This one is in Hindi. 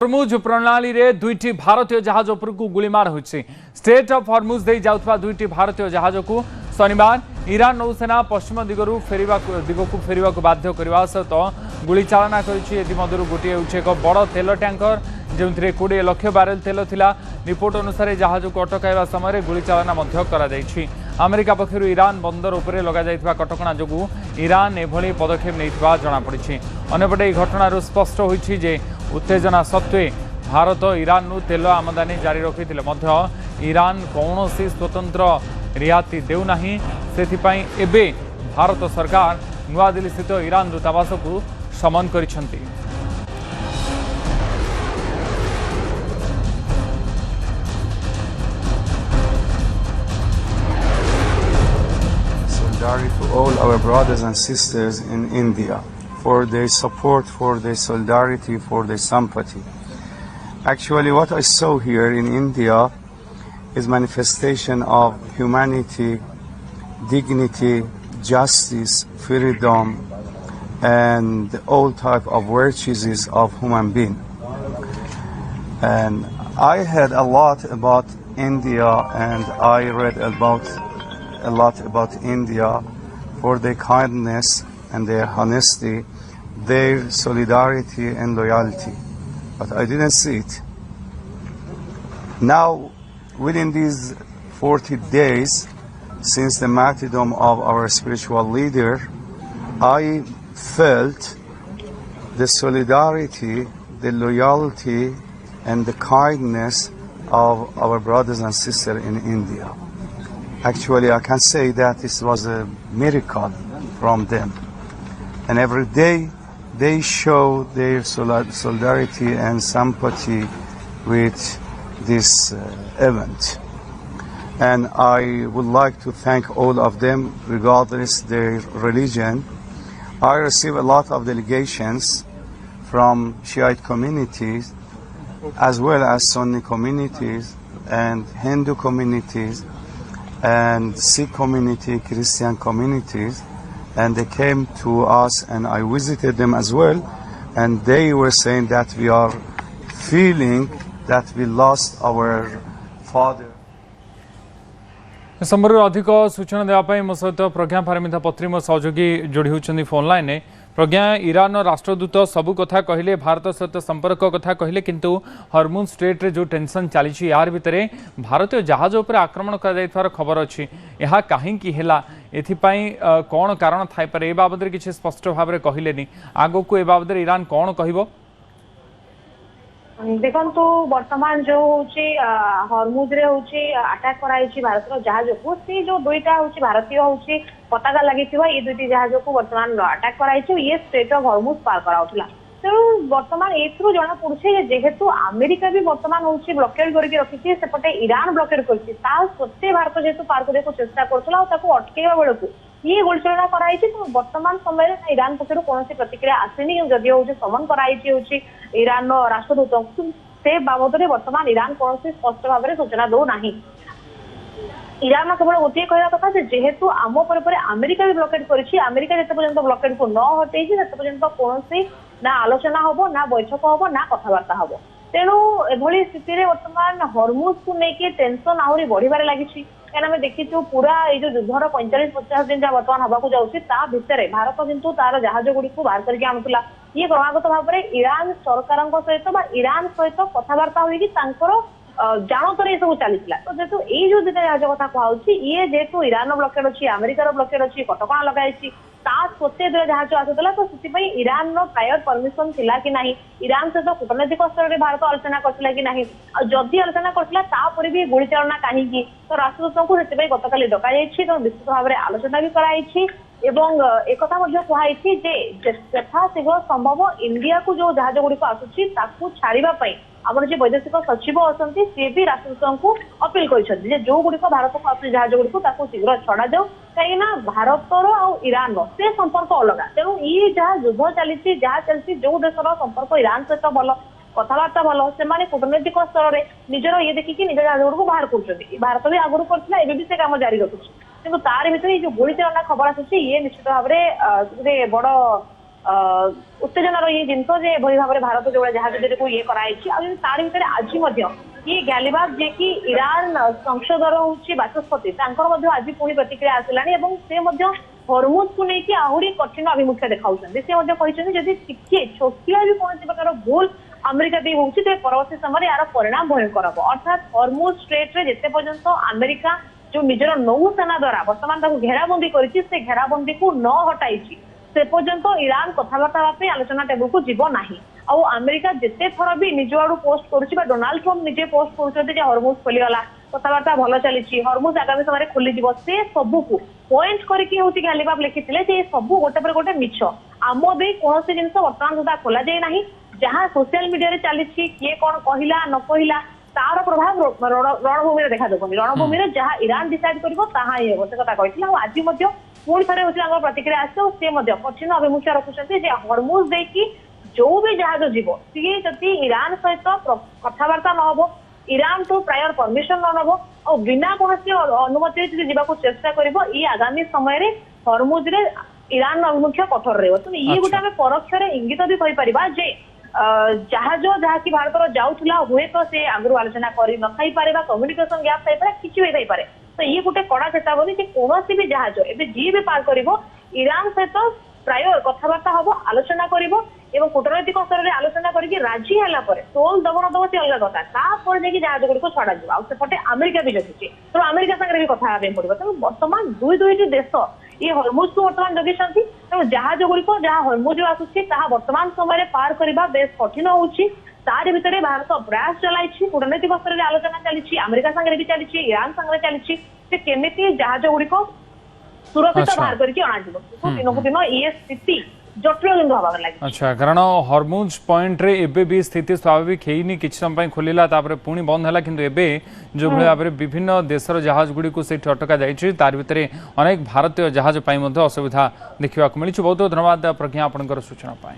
हरमुज प्रणाली रे दुईटी भारतीय जहाज उपरकू गुलीमार होइछि। स्टेट ऑफ हरमुज दे जाउथबा दुईटी भारतीय जहाज को शनिवार ईरान नौसेना पश्चिम दिगरू दिगकू फेरिबाकू बाध्य करबा सहित गुली चालना करिछि। एथि मध्यरु गोटे होछि एक बड़ तेल टैंकर जेउथिरे 20 लाख बैरेल तेल थिला। रिपोर्ट अनुसार जहाज को अटकाइबा समय गुली चालना मध्य करा जाइछि। अमेरिका पक्षरु ईरान बंदर उपरे लगा जाइतबा कटकणा जोगु ईरान एभली पदक्षेप नैथिबा जणा पड़िछि। अन्यपटे ଏହି घटनाରୁ स्पष्ट ହୋଇछि जे उत्तेजना सत्वे भारत ईरान तेल आमदानी जारी रखिथिले मध्य ईरान कौनसी स्वतंत्र रियायती देउना सेथिपाई एबे भारत सरकार नुआदिल्ली स्थित ईरान दूतावास को समन करिसेंती। Solidarity to all our brothers and sisters in India for their support, for their solidarity, for their sympathy. Actually, what I saw here in India is manifestation of humanity, dignity, justice, freedom, and all type of virtues of human being. And I heard a lot about India, and I read a lot about India for their kindness and their honesty, their solidarity and loyalty. But I didn't see it. Now, within these 40 days, since the martyrdom of our spiritual leader, I felt the solidarity, the loyalty, and the kindness of our brothers and sisters in India. Actually, I can say that this was a miracle from them. And every day they show their solidarity and sympathy with this event. And I would like to thank all of them, regardless their religion. I receive a lot of delegations from Shiite communities, as well as Sunni communities and Hindu communities and Sikh community, Christian communities. And they came to us and I visited them as well, and they were saying that we are feeling that we lost our father. संबंध अधिक सूचना देवाई मो सहित प्रज्ञा पारमिता पत्री मो सहयोगी जोड़ी होती फोन लाइन। प्रज्ञा, ईरान राष्ट्रदूत सबू कथा कहले, भारत सहित संपर्क कथा कहले, किंतु हरमुज स्ट्रेट रे जो टेंशन चली यार भितर भारतीय जहाज उपर आक्रमण कर खबर अच्छी। यह कहीं है एथिपाई कौन कारण थाईपे ए बाबद किसी स्पष्ट भाव में कहले आग को ए बाबद ईरान कौन कह देखो वर्तमान जो होची हरमुज रे होची अटैक कराई भारत जहाज को सी जो दुईटा होची भारतीय होची पताका लगी ये दुईटी जहाज को वर्तमान अटैक कराई ये स्टेट ऑफ हरमुज पार कराउथला। तेणु वर्तमान एथरू जना पड़ुछे जेहेतु अमेरिका भी वर्तमान होची ब्लॉकेड करके रखिछि, सेपटे ईरान ब्लॉकेड करछि, ता सत्ते भारत जेहेतु पार करने को चेष्टा करथला ताको अटकेवा बेलकू ये गोलचलना कराई। तो वर्तमान समय ईरान पक्षर कौन प्रतिक्रिया आसनी, जदि हूँ समन कराई ईरान राष्ट्रदूत से बाबद वर्तमान ईरान कौन स्पष्ट भाव में सूचना दो नहीं। ईरान केवल गोटे कहवा कथा जेहेतु आम पर अमेरिका भी ब्लॉकेड करिछि, अमेरिका जिते पर्यंत ब्लॉकेड को न हटै पर्यंत कौन ना आलोचना हम ना बैठक हम ना कथबार्ता हम। तेणु एभली स्थिति वर्तमान हरमुज को लेकिन टेंशन आहरी बढ़िबार लगी। कहीं आम देखीचु पूरा ये युद्धर 45-50 दिन जहाँ बर्तमान हवाक जाऊँगी भितर भारत किंतु तार जहाज गुड़ी को बाहर करके आणुला। ये क्रमागत भाव में ईरान सरकार सहित ईरान सहित कथबार्ता हो जानतर ये सब चली। तो जेहतु ये जो दुटा जहाज कथा कहूँ ये जेहतु ईरान ब्लॉकेड अच्छी, अमेरिकार ब्लॉकेड अच्छी, कटकणा लगाई सत्ते दुटा जहाज आसूला। तो से ईरान प्रायर परमिशन थिला कि नहीं, ईरान सहित कूटनैतिक स्तर में भारत आलोचना करथिला कि नहीं, जदि आलोचना करथिला तापर भी गुली चालना कहीं तो राष्ट्रदूत को से गतकाली डक तो निश्चित भाव में आलोचना भी कराई एवं एक कहुई यथाशीघ्र संभव इंडिया को जो जहाज गुड़ी आसूची छाड़ापी आम जो वैदेशिक सचिव अच्छा सी भी राष्ट्रदूत को अपील कर जो गुड़िक भारत को आस जहाज गुड़ी शीघ्र छड़ा जाऊ कहीं भारतर ईरान से संपर्क अलग। तेणु ये जहाँ युद्ध चली जहाँ चलती जो देशर संपर्क ईरान सहित भल कथबार्ता भल से कूटनैतिक स्तर में निजर ये देखिए निज जहाज गुड़ को बाहर कर भारत भी आगुरी कर काम जारी रखुच्छे। किंतु तार भीतर जो गुली चालना खबर आसूसी ये निश्चित भाव में बड़ उत्तेजनार ये जिनस भाव में भारत जो जहाज को ये कराई तार भर आज ये गैलीबाफ जे कि ईरान संसदर हूँ बाचस्पति आज पुणी प्रतिक्रिया आसला हरमुज को लेकिन आहरी कठिन आभिमुख्य देखा जदि टिके छोटिया भी कौन प्रकार भूल अमेरिका दी हूँ तो परवर्ती समय यार परिणाम भयंकर हम अर्थात हरमुज स्ट्रेट रे जिते पर्यंत अमेरिका जो निजर नौसेना द्वारा बर्तमान घेराबंदी कर घेराबंदी को न हटाई से पर्यंत ईरान कथबार्ता आलोचना टेबुल को जीव ना आउ अमेरिका जिते थर भी निज आड़ पोस्ट कर डोनाल्ड ट्रम्प निजे पोस्ट कर हरमुज खोलीगला कथबार्ता भल चली हरमुज आगामी समय खोली से सबू को पॉइंट करके गैलीबाफ लिखी सब गोटे पर गोटे मिछ आम भी कौन जिन बर्तमान सुधा खोल जाए ना जहाँ सोशल मीडिया चली किए कौन कहला न कहला तार प्रभाव रणभूमि में देखा देनी रणभूमि में जहाँ ईरान डिसाइड कर से कथा कहते आज पुणी थे हूँ प्रतिक्रिया आसे कठिन अभिमुख्य रखुच्च हरमुज देखी जो भी जहाज जीव सी जदि ईरान सहित कथबार्ता न हो ईरान तो प्रायर परमिशन न नब और बिना कौन अनुमति जावाक चेष्टा कर आगामी समय हरमुज रे ईरान अभिमुख्य कठोर रही तो ये गोटे आम परोक्ष इंगित भी कहीपर जे जहाज जहाँकि भारत जाऊला हुए तो से आगु आलोचना कर नई पारे कम्युनिकेशन गैप थी किसी भी थी तो ये गोटे कड़ा चेतावनी कौन भी जहाज एवं जी भी पार कर ईरान सहित प्राय कथबार्ता हम आलोचना कर कूटनैतिक स्तर में आलोचना करके राजी है टोल दबन दब से अलग कथा जहाज गुड़ छड़ा जापटे अमेरिका भी जगुचे तो अमेरिका सागर भी कथा पड़ो तेणु बर्तमान दुईटी देश ये हरमुज को बर्तमान जगी तेणु जहाज गुड़िक जहाँ हरमुज आसूसी बर्तमान समय पार करने बेस कठिन होची तार भितर भारत प्रयास चलाई कूटनैतिक स्तर में आलोचना चली अमेरिका सागर भी चली ईरान सागर चली केमी जहाज गुड़िक सुरक्षित बाहर करके अणाजिब दिन को दिन ये स्थिति जटिल लगे अच्छा कारण हरमुज पॉइंट रे एबे भी स्थिति स्वाभाविक हेनी किछ समय खोलिला तापर पुणी बंद हला किंतु एबे जो भाव में विभिन्न देशर जहाज गुड़ी को सेठी अटका जाइछि तार भितर अनेक भारतीय जहाज पाई मध्ये असुविधा देखिबा को मिलिछि बहुत बहुत धन्यवाद प्रज्ञा आपनकर सूचना पाए।